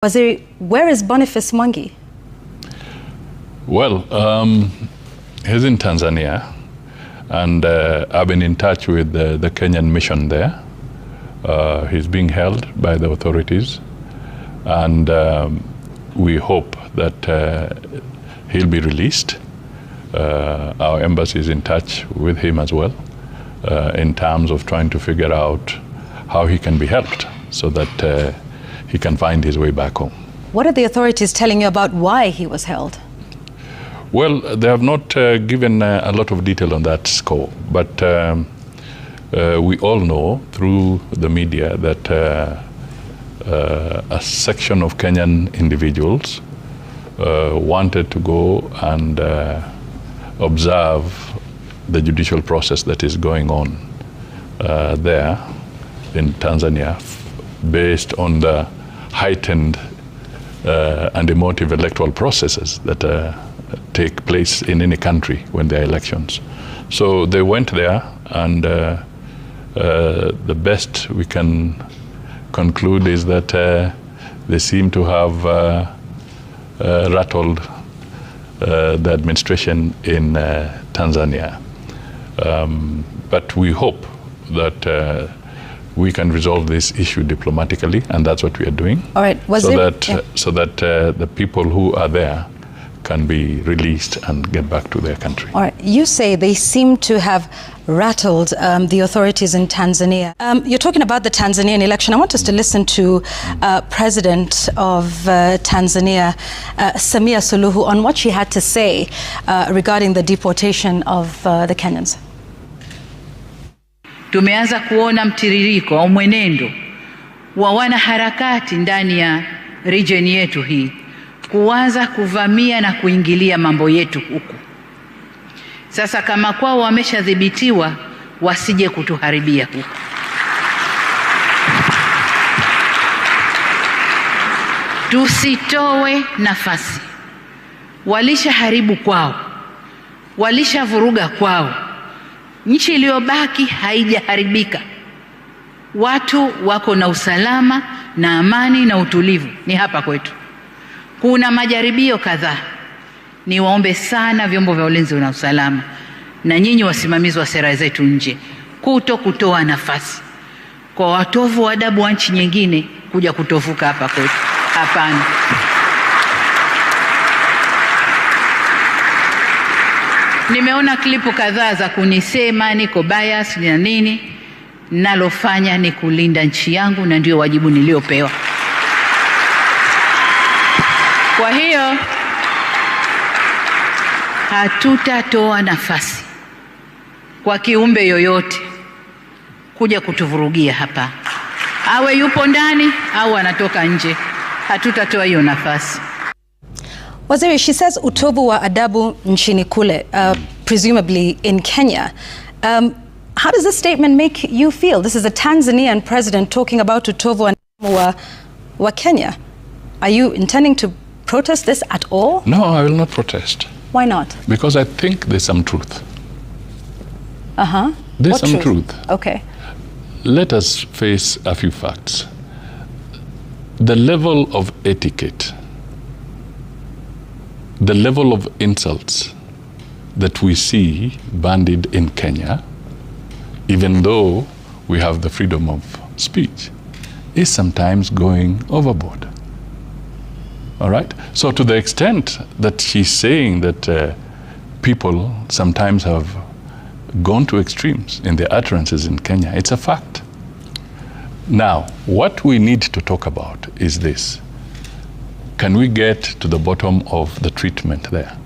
Waziri, where is Bonface Mwangi? Well, he's in Tanzania, and I've been in touch with the Kenyan mission there. He's being held by the authorities, and we hope that he'll be released. Our embassy is in touch with him as well, in terms of trying to figure out how he can be helped so that he can find his way back home. What are the authorities telling you about why he was held? Well, they have not given a lot of detail on that score, but we all know through the media that a section of Kenyan individuals wanted to go and observe the judicial process that is going on there in Tanzania, based on the heightened and emotive electoral processes that take place in any country when there are elections. So they went there, and the best we can conclude is that they seem to have rattled the administration in Tanzania. But we hope that we can resolve this issue diplomatically, and that's what we are doing. All right. So that the people who are there can be released and get back to their country. All right. You say they seem to have rattled the authorities in Tanzania. You're talking about the Tanzanian election. I want us to listen to President of Tanzania, Samia Suluhu, on what she had to say regarding the deportation of the Kenyans. Tumeanza kuona mtiririko au mwenendo wa wanaharakati ndani ya region yetu hii kuanza kuvamia na kuingilia mambo yetu huku. Sasa kama kwao wameshadhibitiwa, wasije kutuharibia huku. Tusitoe nafasi. Walishaharibu kwao, walishavuruga kwao. Nchi iliyobaki haijaharibika. Watu wako na usalama na amani na utulivu ni hapa kwetu. Kuna majaribio kadhaa. Niwaombe sana vyombo vya ulinzi na usalama na nyinyi wasimamizi wa sera zetu nje kutoa nafasi kwa watovu wa adabu wa nchi nyingine kuja kutovuka hapa kwetu. Hapana. Nimeona klipu kadhaa za kunisema niko bias na nini. Nalofanya ni kulinda nchi yangu, na ndio wajibu niliopewa. Kwa hiyo hatutatoa nafasi kwa kiumbe yoyote kuja kutuvurugia hapa, awe yupo ndani au anatoka nje. Hatutatoa hiyo nafasi. Waziri, she says utovu wa adabu nchini kule, presumably in Kenya. How does this statement make you feel? This is a Tanzanian president talking about utovu wa adabu wa Kenya. Are you intending to protest this at all? No, I will not protest. Why not? Because I think there's some truth. Uh-huh. There's some truth. Okay. Let us face a few facts. The level of etiquette, the level of insults that we see bandied in Kenya, even though we have the freedom of speech, is sometimes going overboard. All right? So to the extent that she's saying that people sometimes have gone to extremes in their utterances in Kenya, it's a fact. Now, what we need to talk about is this. Can we get to the bottom of the treatment there?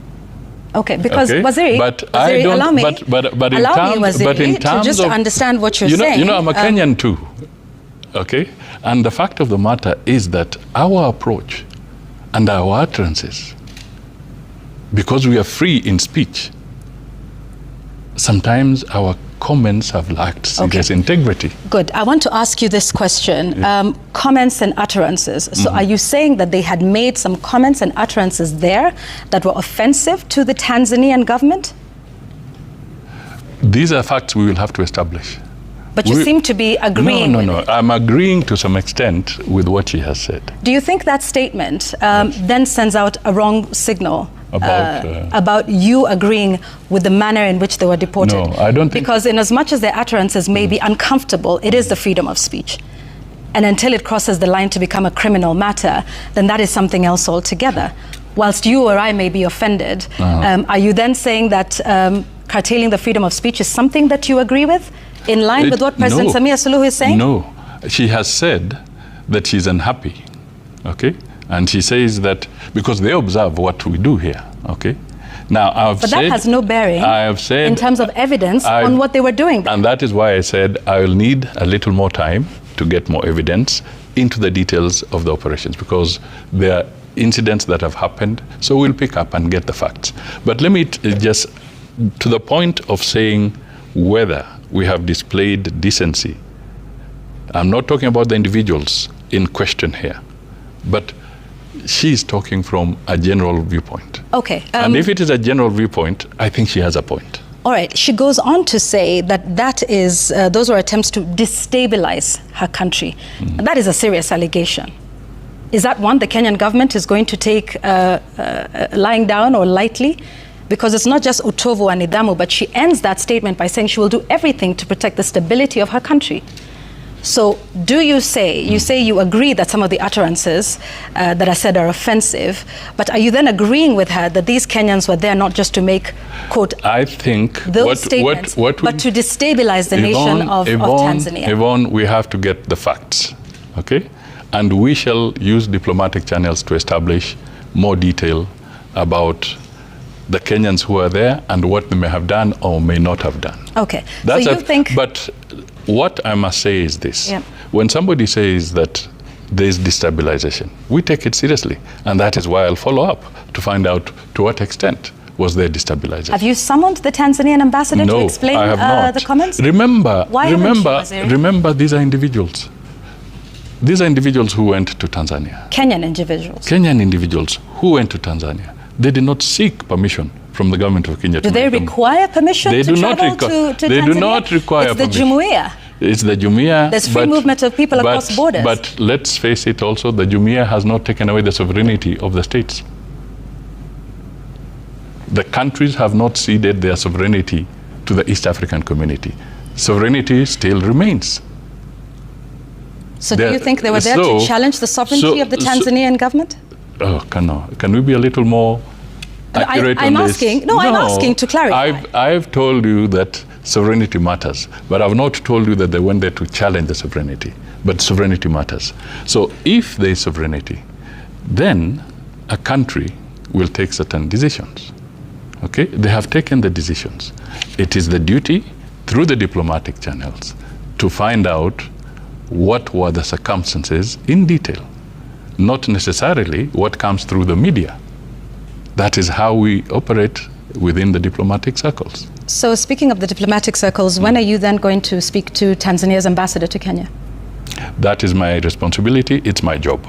Okay, because okay? Waziri, allow me, Waziri, to just understand what you're saying. You know, I'm a Kenyan too, okay? And the fact of the matter is that our approach and our utterances, because we are free in speech, sometimes our comments have lacked serious integrity. Good. I want to ask you this question. Yeah. Comments and utterances. So are you saying that they had made some comments and utterances there that were offensive to the Tanzanian government? These are facts we will have to establish. But you seem to be agreeing. No. I'm agreeing to some extent with what she has said. Do you think that statement then sends out a wrong signal about you agreeing with the manner in which they were deported? No, I don't think. Because in as much as their utterances may be uncomfortable, it is the freedom of speech. And until it crosses the line to become a criminal matter, then that is something else altogether. Whilst you or I may be offended, are you then saying that curtailing the freedom of speech is something that you agree with, in line with what President Samia Suluhu is saying? No, she has said that she's unhappy, okay? And she says that because they observe what we do here, okay? Now, but that has no bearing in terms of evidence on what they were doing. And that is why I said I will need a little more time to get more evidence into the details of the operations, because there are incidents that have happened, so we'll pick up and get the facts. But let me just, to the point of saying whether we have displayed decency, I'm not talking about the individuals in question here, but she's talking from a general viewpoint. Okay. And if it is a general viewpoint, I think she has a point. All right. She goes on to say that is those were attempts to destabilize her country. And that is a serious allegation. Is that one the Kenyan government is going to take lying down or lightly? Because it's not just utovu and nidhamu, but she ends that statement by saying she will do everything to protect the stability of her country. So do you say, you agree that some of the utterances that are said are offensive, but are you then agreeing with her that these Kenyans were there not just to make, quote, I think those statements, but to destabilize the nation of Tanzania? Yvonne, we have to get the facts, okay? And we shall use diplomatic channels to establish more detail about the Kenyans who are there and what they may have done or may not have done. Okay, That's so you think... But what I must say is this. When somebody says that there's destabilization, we take it seriously. And that is why I'll follow up to find out to what extent was there destabilization. Have you summoned the Tanzanian ambassador to explain I have not. The comments? Remember, remember, these are individuals. These are individuals who went to Tanzania. Kenyan individuals. Kenyan individuals who went to Tanzania. They did not seek permission from the government of Kenya. Do they require permission to travel to Tanzania? They do not require permission. It's the Jumuiya. It's the Jumuiya. There's free movement of people across borders. But let's face it also, the Jumuiya has not taken away the sovereignty of the states. The countries have not ceded their sovereignty to the East African community. Sovereignty still remains. So do you think they were there to challenge the sovereignty of the Tanzanian government? Oh, can we be a little more accurate on this? I'm asking to clarify. I've told you that sovereignty matters, but I've not told you that they went there to challenge the sovereignty. But sovereignty matters. So if there is sovereignty, then a country will take certain decisions. Okay? They have taken the decisions. It is the duty, through the diplomatic channels, to find out what were the circumstances in detail, not necessarily what comes through the media. That is how we operate within the diplomatic circles. So speaking of the diplomatic circles, when are you then going to speak to Tanzania's ambassador to Kenya? That is my responsibility. It's my job.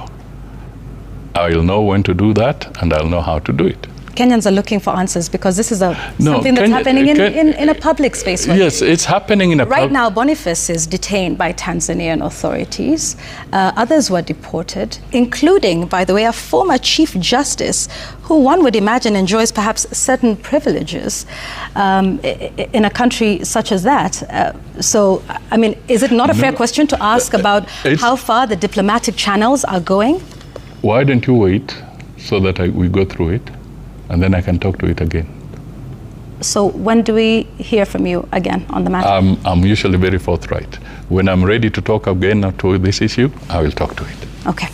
I'll know when to do that, and I'll know how to do it. Kenyans are looking for answers because this is something that's happening in a public space. Yes, it's happening in a Right now, Bonface is detained by Tanzanian authorities. Others were deported, including, by the way, a former Chief Justice who one would imagine enjoys perhaps certain privileges in a country such as that. So, I mean, is it not a fair question to ask about how far the diplomatic channels are going? Why don't you wait so that we go through it? And then I can talk to it again. So when do we hear from you again on the matter? I'm usually very forthright. When I'm ready to talk again to this issue, I will talk to it. Okay.